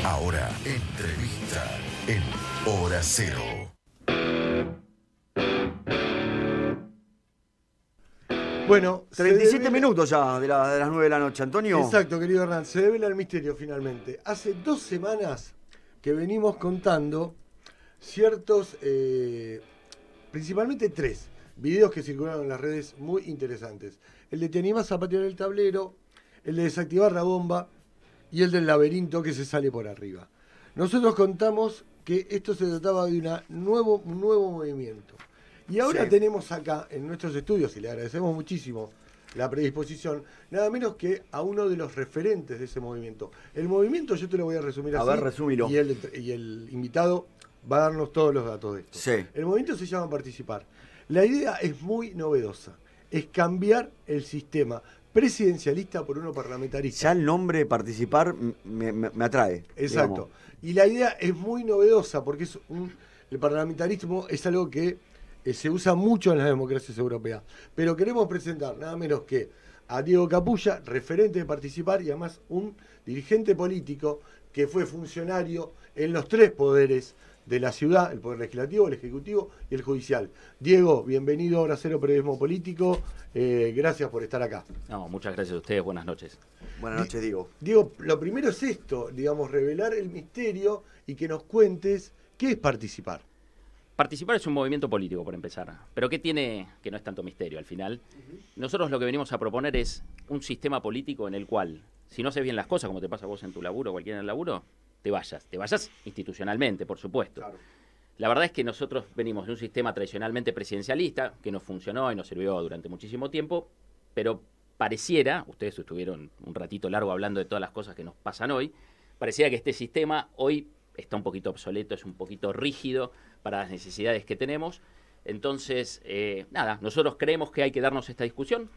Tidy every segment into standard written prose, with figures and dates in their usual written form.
Ahora, entrevista en Hora Cero. Bueno, 37 minutos ya de las 9 de la noche, Antonio. Exacto, querido Hernán, se devela el misterio finalmente. Hace 2 semanas que venimos contando ciertos, principalmente 3 videos que circularon en las redes muy interesantes. El de te animás a patear el tablero, el de desactivar la bomba y el del laberinto que se sale por arriba. Nosotros contamos que esto se trataba de un nuevo movimiento. Y ahora tenemos acá en nuestros estudios, y le agradecemos muchísimo la predisposición, nada menos que a uno de los referentes de ese movimiento. El movimiento yo te lo voy a resumir así. A ver, resúmilo. Y el invitado va a darnos todos los datos de esto. Sí. El movimiento se llama Participar. La idea es muy novedosa. Es cambiar el sistema presidencialista por uno parlamentarista. Ya el nombre Participar me atrae. Exacto. Digamos. Y la idea es muy novedosa porque el parlamentarismo es algo que se usa mucho en las democracias europeas. Pero queremos presentar nada menos que a Diego Capulla, referente de Participar, y además un dirigente político que fue funcionario en los 3 poderes de la ciudad, el Poder Legislativo, el Ejecutivo y el Judicial. Diego, bienvenido a Hora Cero Periodismo Político. Gracias por estar acá. No, muchas gracias a ustedes. Buenas noches. Buenas noches, Diego. Diego, lo primero es esto, digamos, revelar el misterio y que nos cuentes qué es Participar. Participar es un movimiento político, por empezar. Pero ¿qué tiene que no es tanto misterio al final? Nosotros lo que venimos a proponer es un sistema político en el cual, si no haces bien las cosas, como te pasa a vos en tu laburo o cualquiera en el laburo, te vayas institucionalmente, por supuesto. Claro. La verdad es que nosotros venimos de un sistema tradicionalmente presidencialista, que nos funcionó y nos sirvió durante muchísimo tiempo, pero pareciera, ustedes estuvieron un ratito largo hablando de todas las cosas que nos pasan hoy, pareciera que este sistema hoy está un poquito obsoleto, es un poquito rígido para las necesidades que tenemos. Entonces, nosotros creemos que hay que darnos esta discusión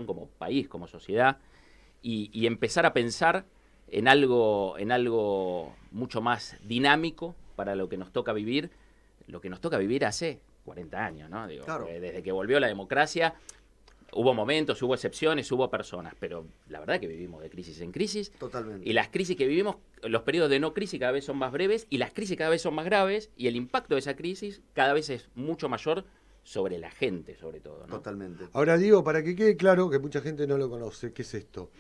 como país, como sociedad, y empezar a pensar en algo mucho más dinámico para lo que nos toca vivir hace 40 años, ¿no? Digo, claro. Desde que volvió la democracia, hubo momentos, hubo excepciones, hubo personas, pero la verdad que vivimos de crisis en crisis. Totalmente. Y las crisis que vivimos, los periodos de no crisis cada vez son más breves y las crisis cada vez son más graves y el impacto de esa crisis cada vez es mucho mayor sobre la gente, sobre todo, ¿no? Totalmente. Ahora, Diego, para que quede claro, que mucha gente no lo conoce, ¿qué es esto?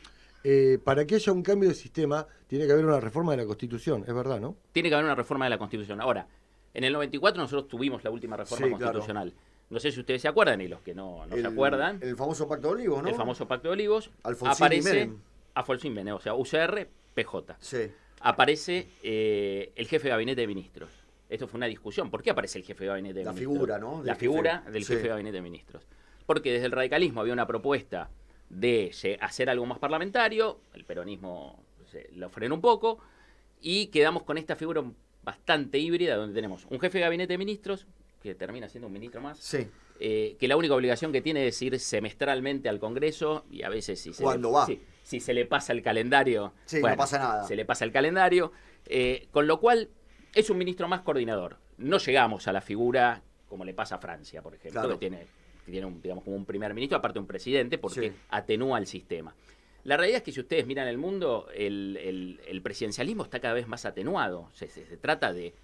Para que haya un cambio de sistema, tiene que haber una reforma de la Constitución, es verdad, ¿no? Tiene que haber una reforma de la Constitución. Ahora, en el 94 nosotros tuvimos la última reforma constitucional. Claro. No sé si ustedes se acuerdan, y los que no se acuerdan. El famoso Pacto de Olivos, ¿no? El famoso Pacto de Olivos. Alfonsín Menem, o sea, UCR, PJ. Sí. Aparece el jefe de gabinete de ministros. Esto fue una discusión. ¿Por qué aparece el jefe de gabinete de ministros? La figura, ¿no? La figura del jefe de gabinete de ministros. Porque desde el radicalismo había una propuesta de hacer algo más parlamentario, el peronismo lo frenó un poco, y quedamos con esta figura bastante híbrida, donde tenemos un jefe de gabinete de ministros, que termina siendo un ministro más, que la única obligación que tiene es ir semestralmente al Congreso, y a veces si se le pasa el calendario, no pasa nada. Se le pasa el calendario, con lo cual es un ministro más coordinador. No llegamos a la figura como le pasa a Francia, por ejemplo, que tiene digamos, como un primer ministro, aparte un presidente, porque atenúa el sistema. La realidad es que si ustedes miran el mundo, el presidencialismo está cada vez más atenuado. Se trata de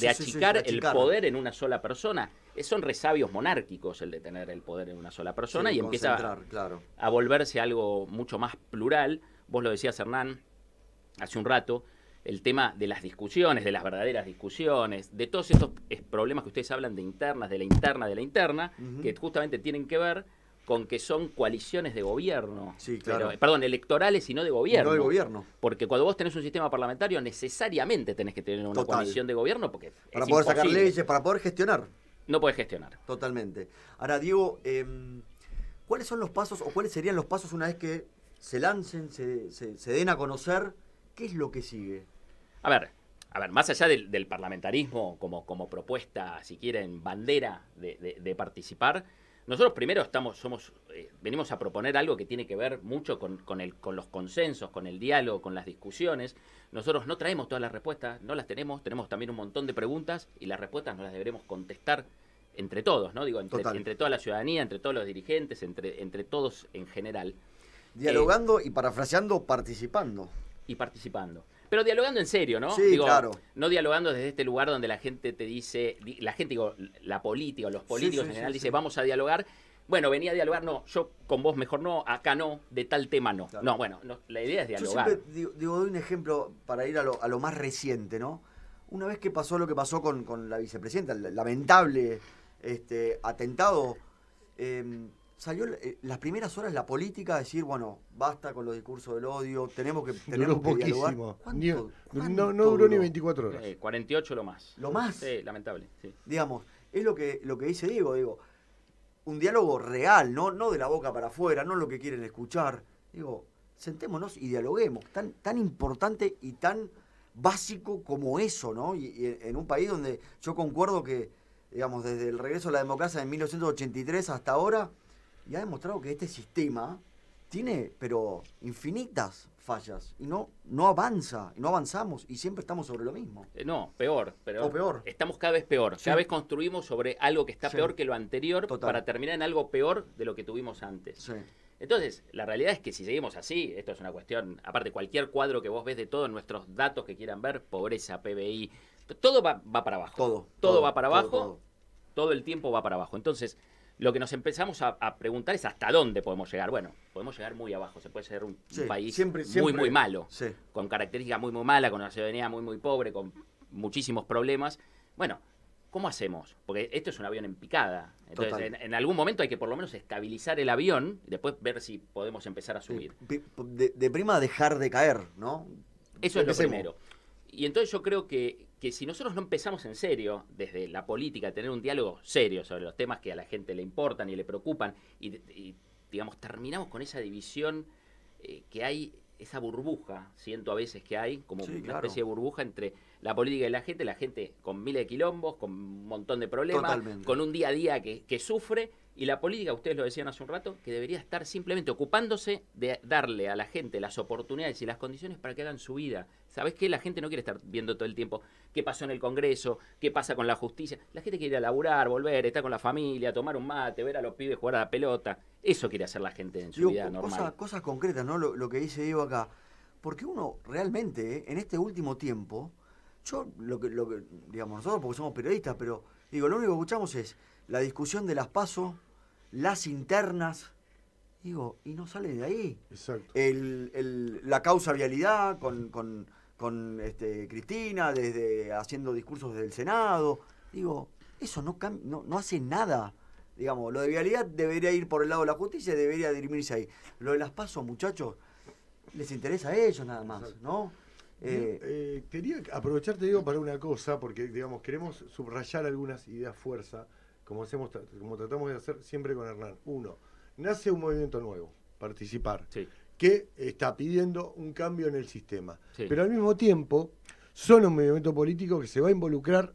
achicar el poder en una sola persona. Son resabios monárquicos el de tener el poder en una sola persona y empieza a volverse algo mucho más plural. Vos lo decías, Hernán, hace un rato, el tema de las discusiones, de las verdaderas discusiones, de todos estos problemas que ustedes hablan de la interna, que justamente tienen que ver con que son coaliciones de gobierno. Sí, claro. Perdón, electorales y no de gobierno. No de gobierno. Porque cuando vos tenés un sistema parlamentario, necesariamente tenés que tener una coalición de gobierno, porque para poder sacar leyes, para poder gestionar. No podés gestionar. Totalmente. Ahora, Diego, ¿cuáles son los pasos, o cuáles serían los pasos una vez que se lancen, se den a conocer? ¿Qué es lo que sigue? A ver, más allá del parlamentarismo como propuesta, si quieren, bandera de participar, nosotros primero venimos a proponer algo que tiene que ver mucho con los consensos, con el diálogo, con las discusiones. Nosotros no traemos todas las respuestas, no las tenemos también un montón de preguntas y las respuestas nos las deberemos contestar entre todos, ¿no? Digo, entre toda la ciudadanía, entre todos los dirigentes, entre todos en general. Dialogando y parafraseando, participando. Y participando. Pero dialogando en serio, ¿no? Sí, Digo, claro. no dialogando desde este lugar donde la gente te dice, la gente, digo, la política, los políticos Sí, en general, sí, dice, sí. vamos a dialogar. Bueno, venía a dialogar, no, yo con vos mejor no, acá no, de tal tema no. Claro. No, bueno, no, la idea es Yo dialogar. siempre doy un ejemplo para ir a lo más reciente, ¿no? Una vez que pasó lo que pasó con la vicepresidenta, el lamentable atentado, salió las primeras horas la política a decir, bueno, basta con los discursos del odio, tenemos que Duró dialogar. poquísimo. ¿Cuánto No duró ni duró? 24 horas. 48 lo más. ¿Lo más? Sí, lamentable, sí. Digamos, es lo que dice digo, un diálogo real, no de la boca para afuera, no lo que quieren escuchar. Digo, sentémonos y dialoguemos. Tan importante y tan básico como eso, ¿no? Y en un país donde yo concuerdo que, digamos, desde el regreso a la democracia en 1983 hasta ahora, y ha demostrado que este sistema tiene, pero infinitas fallas, y no avanza, y no avanzamos, y siempre estamos sobre lo mismo. No, peor. O peor. Estamos cada vez peor. Sí. Cada vez construimos sobre algo que está Sí. peor que lo anterior Total. para terminar en algo peor de lo que tuvimos antes. Sí. Entonces, la realidad es que si seguimos así, esto es una cuestión, aparte cualquier cuadro que vos ves de todos nuestros datos que quieran ver, pobreza, PBI, todo va para abajo. Todo va para abajo, todo el tiempo va para abajo. Entonces, lo que nos empezamos a preguntar es hasta dónde podemos llegar. Bueno, podemos llegar muy abajo, se puede ser un Sí, país siempre- muy malo, Sí. con características muy malas, con una ciudadanía muy pobre, con muchísimos problemas. Bueno, ¿cómo hacemos? Porque esto es un avión en picada. Entonces, Total. en algún momento hay que por lo menos estabilizar el avión y después ver si podemos empezar a subir. De prima dejar de caer, ¿no? Eso es lo Empecemos. primero. Y entonces yo creo que si nosotros no empezamos en serio, desde la política, a tener un diálogo serio sobre los temas que a la gente le importan y le preocupan, y digamos, terminamos con esa división que hay, esa burbuja, siento a veces que hay, como Sí, una claro. especie de burbuja entre la política y la gente con miles de quilombos, con un montón de problemas, Totalmente. con un día a día que sufre, y la política, ustedes lo decían hace un rato, que debería estar simplemente ocupándose de darle a la gente las oportunidades y las condiciones para que hagan su vida. ¿Sabés qué? La gente no quiere estar viendo todo el tiempo qué pasó en el Congreso, qué pasa con la justicia. La gente quiere ir a laburar, volver, estar con la familia, tomar un mate, ver a los pibes jugar a la pelota. Eso quiere hacer la gente en su Digo, vida normal. cosas concretas, ¿no? Lo que dice Diego acá. Porque uno realmente, en este último tiempo, yo lo que digamos, nosotros porque somos periodistas, pero digo, lo único que escuchamos es la discusión de las PASO, las internas, digo, y no sale de ahí. Exacto. La causa vialidad con Cristina, desde haciendo discursos desde el Senado, digo, eso no hace nada. Digamos, lo de vialidad debería ir por el lado de la justicia, debería dirimirse ahí. Lo de las PASO, muchachos, les interesa a ellos nada más, ¿no? Quería aprovecharte, Diego, para una cosa, porque digamos queremos subrayar algunas ideas fuerza, como tratamos de hacer siempre con Hernán. Uno, nace un movimiento nuevo, participar, Sí. que está pidiendo un cambio en el sistema. Sí. Pero al mismo tiempo, son un movimiento político que se va a involucrar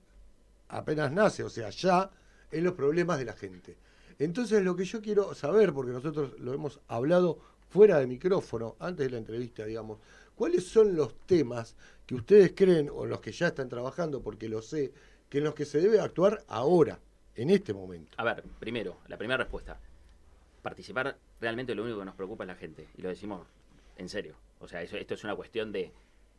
apenas nace, o sea, ya en los problemas de la gente. Entonces, lo que yo quiero saber, porque nosotros lo hemos hablado fuera de micrófono, antes de la entrevista, digamos, ¿cuáles son los temas que ustedes creen, o los que ya están trabajando, porque lo sé, que en los que se debe actuar ahora, en este momento? A ver, primero, la primera respuesta. Participar realmente lo único que nos preocupa es la gente. Y lo decimos en serio. O sea, esto es una cuestión de...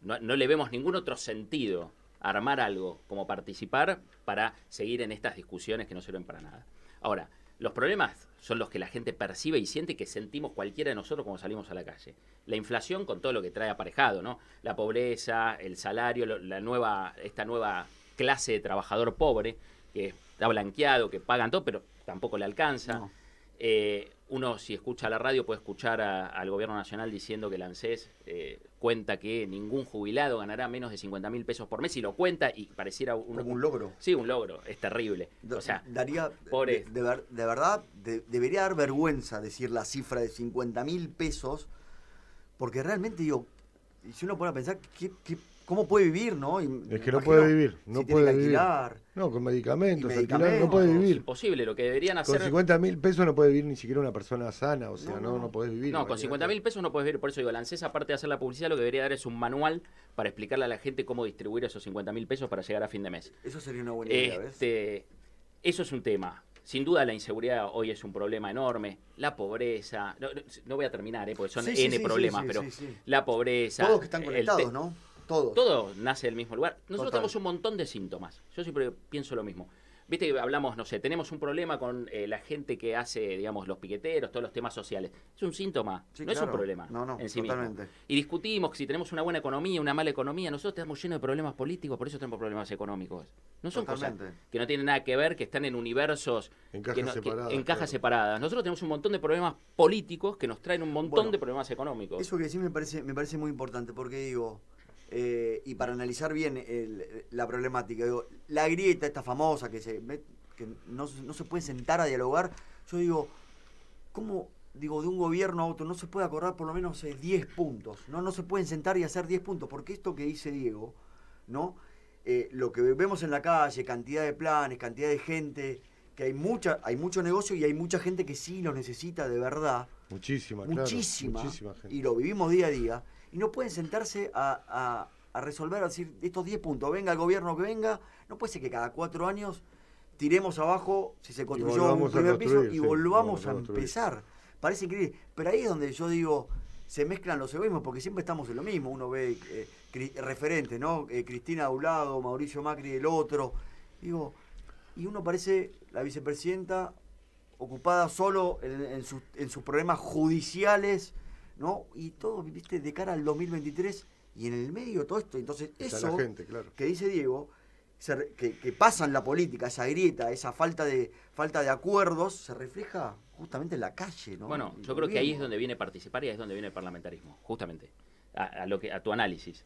No le vemos ningún otro sentido a armar algo como participar para seguir en estas discusiones que no sirven para nada. Ahora, los problemas son los que la gente percibe y siente que sentimos cualquiera de nosotros cuando salimos a la calle. La inflación con todo lo que trae aparejado, ¿no? La pobreza, el salario, esta nueva clase de trabajador pobre que está blanqueado, que pagan todo, pero tampoco le alcanza. No. Uno, si escucha la radio, puede escuchar al gobierno nacional diciendo que el ANSES cuenta que ningún jubilado ganará menos de 50.000 pesos por mes, y lo cuenta y pareciera Como un logro. Sí, un logro, es terrible. O sea, daría, pobre. de verdad, debería dar vergüenza decir la cifra de 50.000 pesos, porque realmente digo, si uno pone a pensar, ¿cómo puede vivir, no? Y Es que no puede vivir, no si puede tiene que vivir. alquilar. No, con medicamentos, Y alquilar, no medicamentos. puede vivir. imposible, lo que deberían Con hacer... 50.000 pesos no puede vivir ni siquiera una persona sana, o sea, No. no podés vivir. No, con 50.000 pesos no puedes vivir. Por eso digo, la ANSES, aparte de hacer la publicidad, lo que debería dar es un manual para explicarle a la gente cómo distribuir esos 50.000 pesos para llegar a fin de mes. Eso sería una buena idea, ¿ves? Eso es un tema. Sin duda la inseguridad hoy es un problema enorme. La pobreza, no voy a terminar, porque son Sí, sí, N sí, problemas, sí, pero sí, sí. la pobreza... Todos que están el conectados, ¿no? Todos. Todo nace del mismo lugar. Nosotros Total. tenemos un montón de síntomas. Yo siempre pienso lo mismo. Viste que hablamos, no sé, tenemos un problema con la gente que hace, digamos, los piqueteros, todos los temas sociales. Es un síntoma, Sí, no es claro. un problema No, en sí totalmente. mismo. Y discutimos que si tenemos una buena economía, una mala economía, nosotros estamos llenos de problemas políticos, por eso tenemos problemas económicos. No son Totalmente. cosas que no tienen nada que ver, que están en universos En cajas que separadas, en cajas claro. separadas. Nosotros tenemos un montón de problemas políticos que nos traen un montón Bueno, de problemas económicos. Eso que decís me parece muy importante, porque digo, y para analizar bien la problemática, digo, la grieta esta famosa que no se puede sentar a dialogar, yo digo, ¿cómo, digo, de un gobierno a otro no se puede acordar por lo menos 10 puntos? No se pueden sentar y hacer 10 puntos, porque esto que dice Diego, ¿no? Lo que vemos en la calle, cantidad de planes, cantidad de gente, que hay mucho negocio y hay mucha gente que sí lo necesita de verdad, Muchísima, muchísima, claro. Muchísima gente. y lo vivimos día a día, y no pueden sentarse a resolver, a decir, estos 10 puntos, venga el gobierno que venga, no puede ser que cada 4 años tiremos abajo, si se construyó un volvamos a primer piso, construir, y sí, volvamos a construir. empezar. Parece increíble, pero ahí es donde yo digo, se mezclan los egoísmos, porque siempre estamos en lo mismo, uno ve referentes, ¿no? Cristina de un lado, Mauricio Macri del otro, digo, y uno parece la vicepresidenta ocupada solo en sus problemas judiciales, ¿no? Y todo, viste, de cara al 2023 y en el medio de todo esto. Entonces, Está eso la gente, claro. que dice Diego, que pasa en la política, esa grieta, esa falta de acuerdos, se refleja justamente en la calle, ¿no? Bueno, Y yo lo creo que ahí es vemos. donde viene participar y ahí es donde viene el parlamentarismo, justamente, a tu análisis.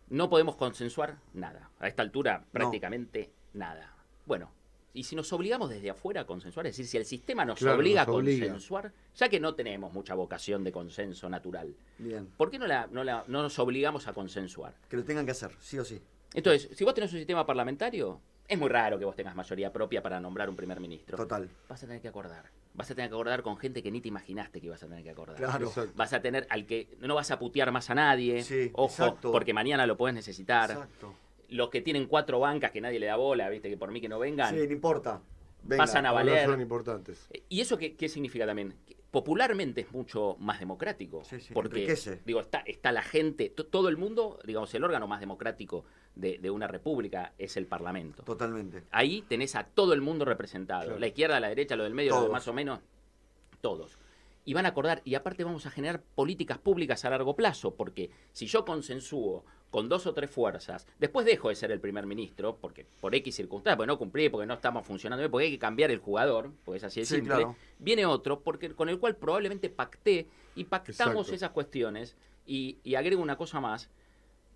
No podemos consensuar nada. A esta altura, prácticamente nada. Bueno, y si nos obligamos desde afuera a consensuar, es decir, si el sistema nos Claro, obliga nos obliga. a consensuar, ya que no tenemos mucha vocación de consenso natural, Bien, ¿por qué no nos obligamos a consensuar? que lo tengan que hacer, sí o sí. Entonces, si vos tenés un sistema parlamentario, es muy raro que vos tengas mayoría propia para nombrar un primer ministro. Total. Vas a tener que acordar. Vas a tener que acordar con gente que ni te imaginaste que ibas a tener que acordar. Claro. Exacto. Vas a tener al que no vas a putear más a nadie. Sí, Ojo, exacto. porque mañana lo podés necesitar. Exacto. Los que tienen 4 bancas que nadie le da bola, viste, que por mí que no vengan. Sí, no importa. Venga. Pasan a Ahora valer. son importantes. ¿Y eso qué significa también? Que popularmente es mucho más democrático. Sí, sí, porque, enriquece. digo, está la gente, todo el mundo, digamos, el órgano más democrático de una república es el Parlamento. Totalmente. Ahí tenés a todo el mundo representado. Claro. La izquierda, la derecha, lo del medio, lo Todos. de más o menos, todos. Y van a acordar, y aparte vamos a generar políticas públicas a largo plazo, porque si yo consensúo con 2 o 3 fuerzas, después dejo de ser el primer ministro, porque por X circunstancias, porque no cumplí, porque no estamos funcionando bien, porque hay que cambiar el jugador, porque es así de Sí, simple, claro. viene otro con el cual probablemente pacté y pactamos Exacto. esas cuestiones. Y agrego una cosa más,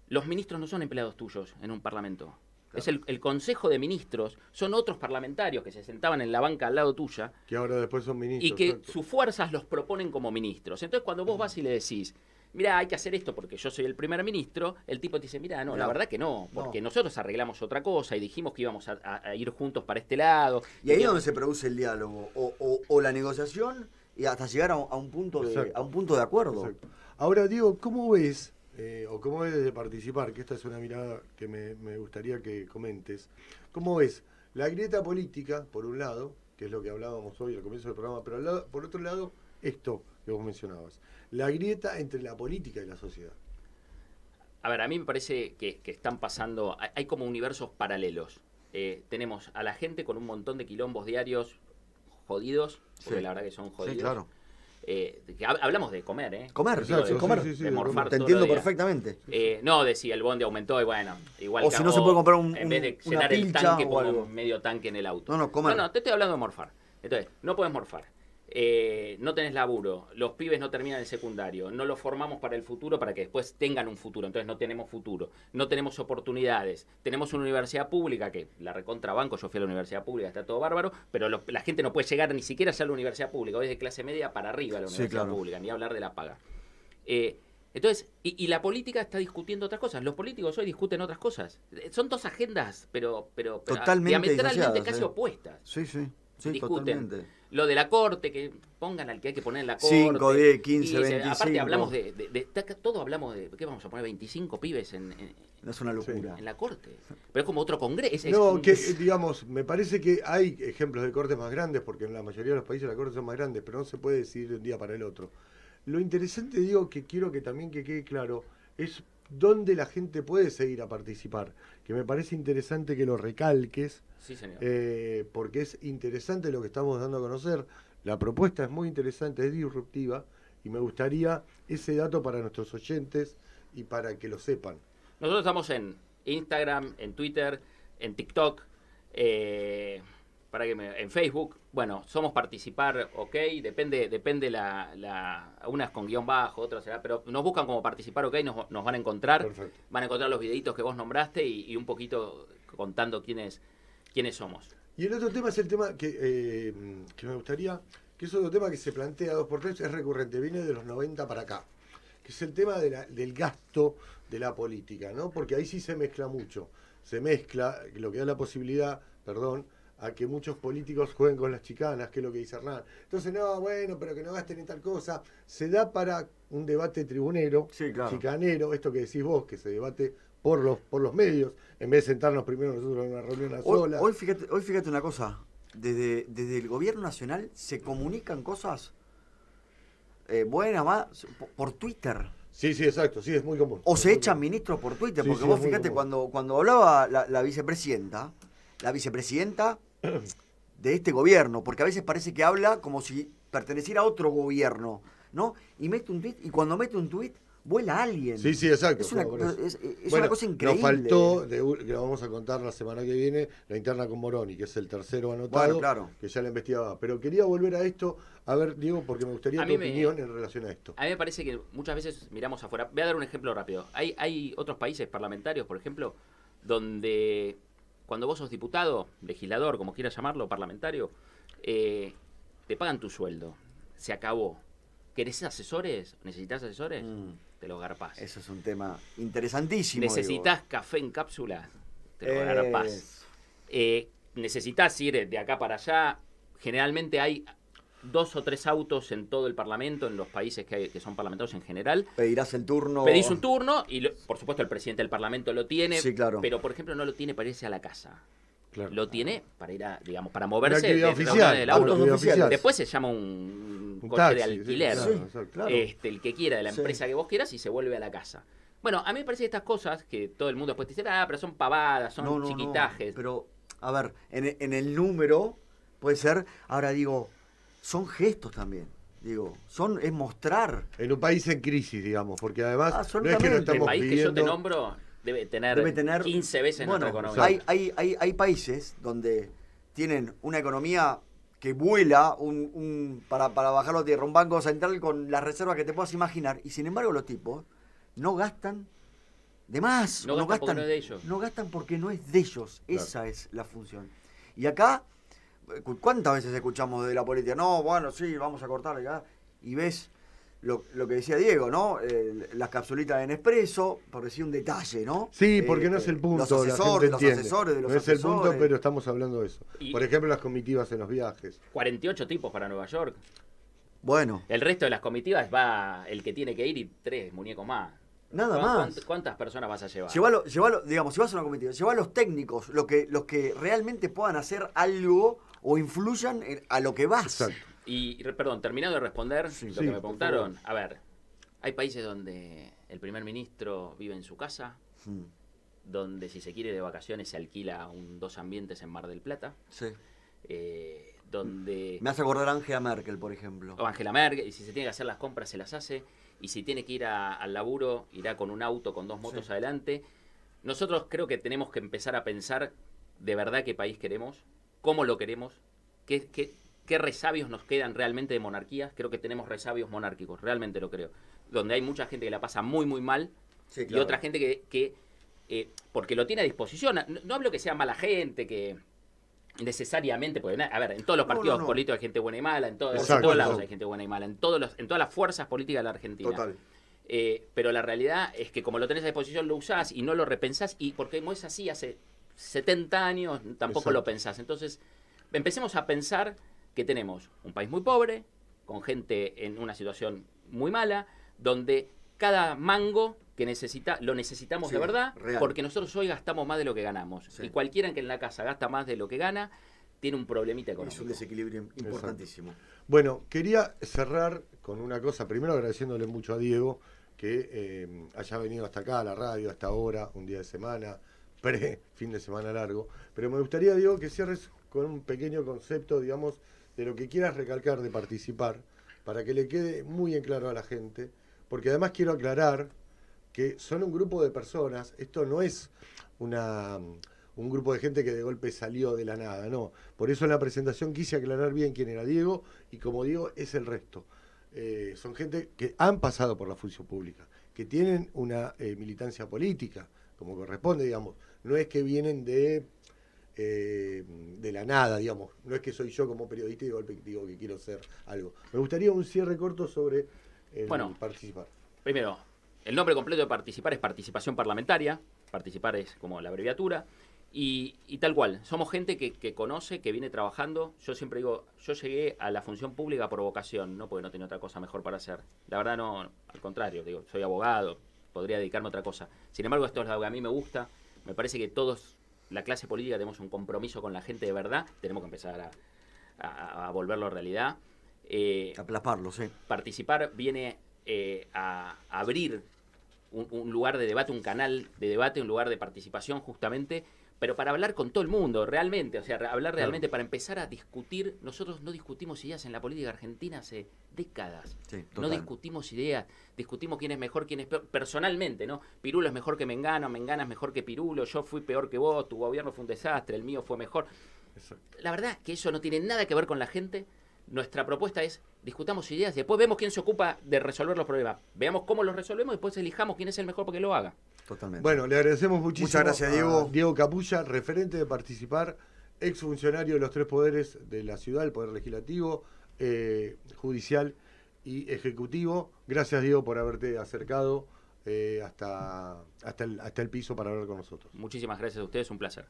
los ministros no son empleados tuyos en un parlamento. Es el Consejo de Ministros, son otros parlamentarios que se sentaban en la banca al lado tuya Que ahora después son ministros. y que exacto. sus fuerzas los proponen como ministros. Entonces cuando vos vas y le decís, mira, hay que hacer esto porque yo soy el primer ministro, el tipo te dice, mira, no, Mirá, la verdad que no, porque no. nosotros arreglamos otra cosa y dijimos que íbamos a ir juntos para este lado. Y ahí que- es donde se produce el diálogo, o la negociación, y hasta llegar a un punto Exacto. a un punto de acuerdo. Exacto. Ahora, Diego, ¿cómo ves, o cómo ves desde participar, que esta es una mirada que me gustaría que comentes, cómo ves la grieta política, por un lado, que es lo que hablábamos hoy al comienzo del programa, pero por otro lado, esto que vos mencionabas, la grieta entre la política y la sociedad? A ver, a mí me parece que están pasando, hay como universos paralelos. Tenemos a la gente con un montón de quilombos diarios jodidos, porque Sí. la verdad que son jodidos. Sí, claro. hablamos de comer, ¿eh? Comer, Exacto, sí, sí, comer. sí, sí, de de morfar comer. Te todo entiendo el día. perfectamente. No, de si el bondi aumentó y bueno, igual O que si no se puede comprar en vez de una llenar el pilcha tanque, o pongo algo. medio tanque en el auto. No, comer. No, te estoy hablando de morfar. Entonces, no podés morfar. No tenés laburo, los pibes no terminan el secundario, no los formamos para el futuro para que después tengan un futuro, entonces no tenemos futuro, no tenemos oportunidades, tenemos una universidad pública que la recontrabanco, yo fui a la universidad pública, está todo bárbaro, pero la gente no puede llegar ni siquiera a la universidad pública, hoy es de clase media para arriba la Sí, universidad claro. pública, ni hablar de la paga. Entonces, y la política está discutiendo otras cosas. Los políticos hoy discuten otras cosas. Son dos agendas, pero Totalmente diametralmente disociadas, casi opuestas. Sí, sí. Sí, Discuten. totalmente. Lo de la corte, que pongan al que hay que poner en la corte. 5, 10, 15, Y 25. aparte hablamos todo hablamos de, ¿qué vamos a poner? 25 pibes en Es una locura. la corte. Pero es como otro congreso. No, que digamos, me parece que hay ejemplos de cortes más grandes, porque en la mayoría de los países las cortes son más grandes, pero no se puede decidir de un día para el otro. Lo interesante, digo, que quiero que también que quede claro, es dónde la gente puede seguir a participar, que me parece interesante que lo recalques, Sí, señor. porque es interesante lo que estamos dando a conocer, la propuesta es muy interesante, es disruptiva, y me gustaría ese dato para nuestros oyentes y para que lo sepan. Nosotros estamos en Instagram, en Twitter, en TikTok, en Facebook. Bueno, somos participar, ok, depende unas con guión bajo, otras será, pero nos buscan como participar, ok, nos van a encontrar. Perfecto. Van a encontrar los videitos que vos nombraste y un poquito contando quiénes somos. Y el otro tema es el tema que me gustaría, que es otro tema que se plantea 2x3, es recurrente, viene de los 90 para acá, que es el tema del gasto de la política, ¿no? Porque ahí sí se mezcla mucho, se mezcla, lo que da la posibilidad, a que muchos políticos jueguen con las chicanas, que es lo que dice Hernán. Entonces, no, bueno, pero que no gasten en tal cosa. Se da para un debate tribunero, Sí, claro. chicanero, esto que decís vos, que se debate por los medios, en vez de sentarnos primero nosotros en una reunión a sola. Hoy fíjate una cosa, desde el gobierno nacional se comunican cosas buenas, más, por Twitter. Sí, exacto, sí, es muy común. O se echan ministros por Twitter, Sí, porque sí, vos es muy fíjate, común. cuando hablaba la vicepresidenta de este gobierno, porque a veces parece que habla como si perteneciera a otro gobierno, ¿no? Y mete un tuit, y cuando mete un tuit, vuela alguien. Sí, exacto. Es una, por eso. es Bueno, una cosa increíble. Nos faltó, que lo vamos a contar la semana que viene, la interna con Moroni, que es el tercero anotado, Bueno, claro. que ya la investigaba. Pero quería volver a esto, a ver, Diego, porque me gustaría tu opinión en relación a esto. A mí me parece que muchas veces miramos afuera. Voy a dar un ejemplo rápido. Hay otros países parlamentarios, por ejemplo, donde cuando vos sos diputado, legislador, como quieras llamarlo, parlamentario, te pagan tu sueldo. Se acabó. ¿Querés asesores? ¿Necesitas asesores? Te los garpás. Eso es un tema interesantísimo. ¿Necesitas café en cápsula? Te lo garpás. ¿Necesitas ir de acá para allá? Generalmente hay 2 o 3 autos en todo el parlamento, en los países que son parlamentarios en general. Pedirás el turno. Pedís un turno y, por supuesto, el presidente del parlamento lo tiene. Sí, claro. Pero, por ejemplo, no lo tiene para irse a la casa. Claro. Lo tiene para ir a, digamos, para Una moverse actividad de oficial. reunión de laburo. Autos oficiales. Después se llama un coche taxi, de alquiler. sí, claro. El que quiera, de la Sí. empresa que vos quieras, y se vuelve a la casa. Bueno, a mí me parece que estas cosas que todo el mundo después te dice, pero son pavadas, son No, chiquitajes. pero, a ver, en el número puede ser, ahora digo, son gestos también. Digo, es mostrar. En un país en crisis, digamos, porque además no es que no Absolutamente. El estamos país que yo te pidiendo... nombro debe tener 15 veces bueno, nuestra economía. hay países donde tienen una economía que vuela para bajarlo a tierra, un banco central con las reservas que te puedas imaginar, y sin embargo los tipos no gastan de más. No gastan porque no es de ellos. No gastan porque no es de ellos. Claro. Esa es la función. Y acá, ¿cuántas veces escuchamos de la política? No, bueno, sí, vamos a cortar acá. Y ves lo que decía Diego, ¿no? Las capsulitas en expreso, por decir un detalle, ¿no? Sí, porque no es el punto, Los la asesores, gente entiende. de los no es el punto, asesores. pero estamos hablando de eso. Y- Por ejemplo, las comitivas en los viajes. 48 tipos para Nueva York. Bueno, El resto de las comitivas va el que tiene que ir y 3 muñecos más. nada más. ¿Cuántas personas vas a llevar? Llevalo, digamos, si vas a una comitiva, lleva a los técnicos, los que realmente puedan hacer algo o influyan a lo que vas. Exacto. Y, perdón, terminando de responder lo sí, que me por preguntaron. A ver, hay países donde el primer ministro vive en su casa, Mm, donde si se quiere de vacaciones se alquila 2 ambientes en Mar del Plata, sí. donde Me hace acordar a Angela Merkel, por ejemplo. o Angela Merkel, y si se tiene que hacer las compras se las hace, y si tiene que ir al laburo irá con un auto con 2 motos Sí. adelante. Nosotros creo que tenemos que empezar a pensar de verdad qué país queremos, cómo lo queremos, qué resabios nos quedan realmente de monarquías. Creo que tenemos resabios monárquicos, realmente lo creo, donde hay mucha gente que la pasa muy muy mal. Sí, Y claro. otra gente que porque lo tiene a disposición. No hablo que sea mala gente, que necesariamente, porque a ver, en todos los No, partidos no. políticos hay gente buena y mala, en todos Exacto. lados hay gente buena y mala, en todas las fuerzas políticas de la Argentina. Total. Pero la realidad es que como lo tenés a disposición lo usás y no lo repensás, y porque como es así hace 70 años, tampoco Exacto. lo pensás. Entonces, empecemos a pensar que tenemos un país muy pobre, con gente en una situación muy mala, donde cada mango que lo necesitamos Sí, de verdad, real. porque nosotros hoy gastamos más de lo que ganamos. Sí. Y cualquiera que en la casa gasta más de lo que gana, tiene un problemita Es económico. un desequilibrio importantísimo. Bueno, quería cerrar con una cosa, primero agradeciéndole mucho a Diego, que haya venido hasta acá a la radio, hasta ahora, un día de semana, fin de semana largo. Pero me gustaría, Diego, que cierres con un pequeño concepto, digamos, de lo que quieras recalcar de participar, para que le quede muy en claro a la gente, porque además quiero aclarar que son un grupo de personas, esto no es un grupo de gente que de golpe salió de la nada, no. Por eso en la presentación quise aclarar bien quién era Diego, y como Diego es el resto. Son gente que han pasado por la función pública, que tienen una militancia política, como corresponde, digamos. No es que vienen de la nada, digamos. No es que soy yo como periodista y de golpe digo que quiero ser algo. Me gustaría un cierre corto sobre el participar. Primero, el nombre completo de participar es participación parlamentaria. Participar es como la abreviatura. Y tal cual, somos gente que conoce, que viene trabajando. Yo siempre digo, yo llegué a la función pública por vocación, no porque no tenía otra cosa mejor para hacer. La verdad no, al contrario, digo, soy abogado, podría dedicarme a otra cosa. Sin embargo, esto es lo que a mí me gusta. Me parece que todos, la clase política, tenemos un compromiso con la gente de verdad. Tenemos que empezar a volverlo realidad. A plasmarlo, sí. Participar viene a abrir un lugar de debate, un canal de debate, un lugar de participación justamente, pero para hablar con todo el mundo, realmente, o sea, hablar realmente, para empezar a discutir. Nosotros no discutimos ideas en la política argentina hace décadas. Sí, no discutimos ideas, discutimos quién es mejor, quién es peor, personalmente, ¿no? Pirulo es mejor que Mengano, Mengana es mejor que Pirulo, yo fui peor que vos, tu gobierno fue un desastre, el mío fue mejor. Exacto. La verdad que eso no tiene nada que ver con la gente. Nuestra propuesta es, discutamos ideas, después vemos quién se ocupa de resolver los problemas, veamos cómo los resolvemos y después elijamos quién es el mejor para que lo haga. Totalmente. Bueno, le agradecemos muchísimo. Muchas gracias, Diego. Diego Capulla, referente de Participar, exfuncionario de los 3 poderes de la ciudad, el Poder Legislativo, Judicial y Ejecutivo. Gracias, Diego, por haberte acercado hasta el piso para hablar con nosotros. Muchísimas gracias a ustedes, un placer.